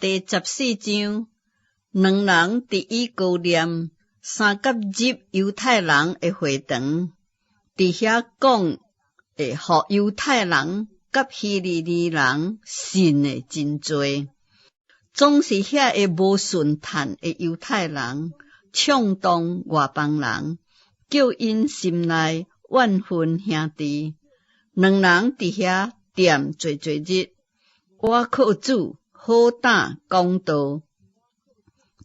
第14章，两人伫以哥念三甲入犹太人的会堂，伫遐讲会互犹太人甲希利尼人信的真多，总是遐个无顺坦的犹太人唱动外邦人，叫因心内怨恨兄弟。两人伫遐踮做日，我靠主好胆讲道，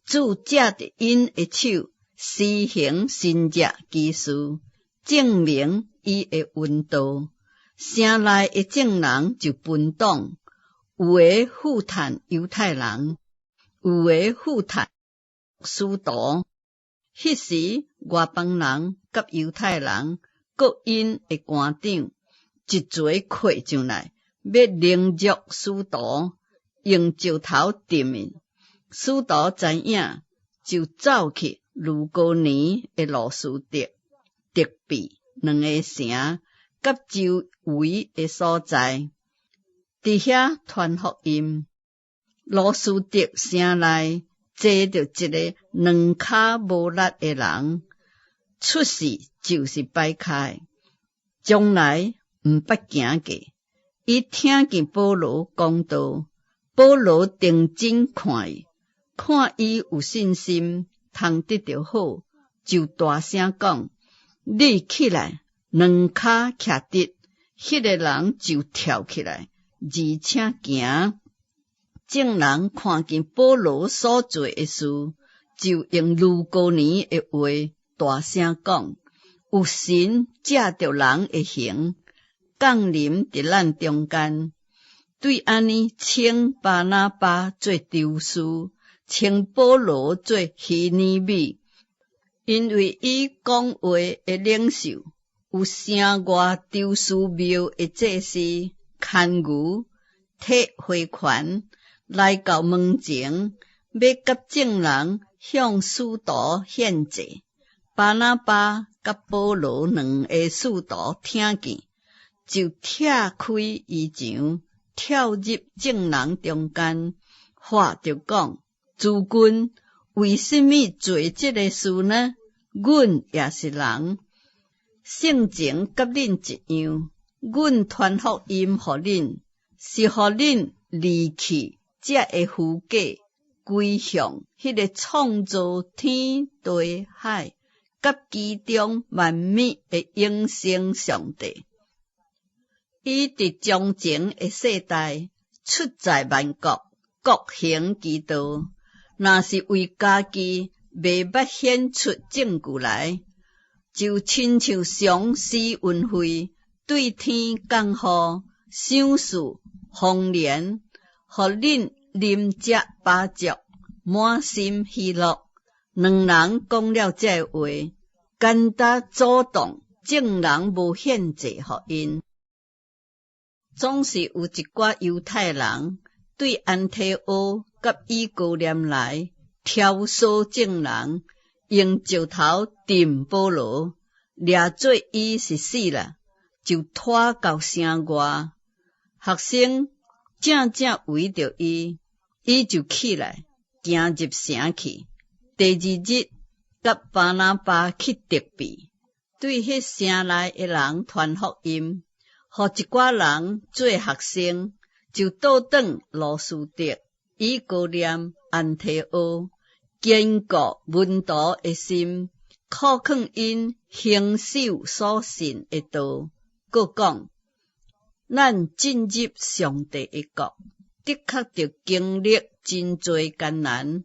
主借着因的手施行神迹奇事，证明伊的温度。城内的众人就分党，有的负叹犹太人，有的负叹使徒。迄时外邦人甲犹太人各因的官长一齐跨上来，要凌辱使徒，用石头钉因。使徒知影，就走去路高尼的罗斯德、德比两个城，甲周围的所在，伫遐传福音。罗斯德城内坐着一个两骹无力的人，出世就是摆开，从来毋捌行过。伊听见保罗讲道，保罗定睛看伊，看伊有信心，通得着好，就大声讲：你起来，两骹徛直。迄个人就跳起来，而且行。众人看见保罗所做的事，就用路高尼的话大声讲：有神借着人的形降临伫咱中间。对安尼称巴拿巴做丢士，称保罗做希尼米，因为伊讲话的领袖有城外丢士庙的祭司牵牛摕花环来到门前，要甲众人向使徒献祭。巴拿巴甲保罗两个使徒听见，就拆开衣裳，跳入众人中间，话着讲：主君为什么做这个事呢？阮也是人，性情甲恁一样。阮传福音互恁，是互恁离弃这个虚假，归向迄个创造天地海甲其中万物的永生上帝。伊伫从前的世代出在万国，各行其道。若是为家己未捌显出证据来，就亲像常施恩惠，对天降雨，赏赐丰年，互恁啉食饱足，满心喜乐。两人讲了这话，简单主动，众人无献祭互因。总是有一寡犹太人对安提阿甲以哥念来挑唆众人，用石头钉保罗，掠做伊是死了，就拖到城外。学生正围着伊，伊就起来行入城去。第二日，甲巴拿巴去德比，对迄城内的人传福音，互一寡人做学生，就倒转罗斯德、以哥念、安提阿，坚固门徒的心，靠劝因行守所信的道。佫讲，咱进入上帝的国，的确着经历真多艰难。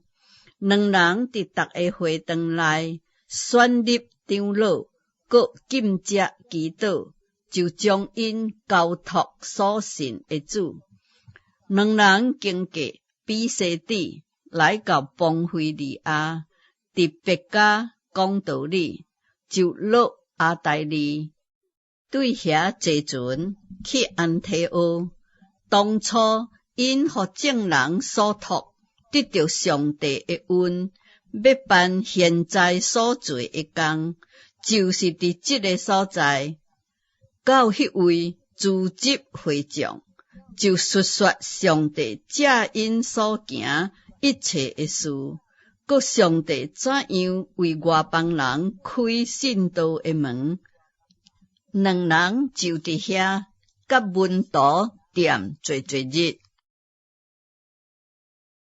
两人伫逐个会堂内选立长老，佫禁食祈祷，就将因交托所信的主。两人经过比西底，来到庞菲利亚，伫别家讲道理，就落阿代利，对遐坐船去安提阿。当初因互众人所托，得到上帝的恩，要办现在所做的工，就是伫这个所在。到迄位组织会众，就述说上帝借因所行一切的事，佮上帝怎样为外邦人开信道的门。两人就伫遐甲门徒踮做日。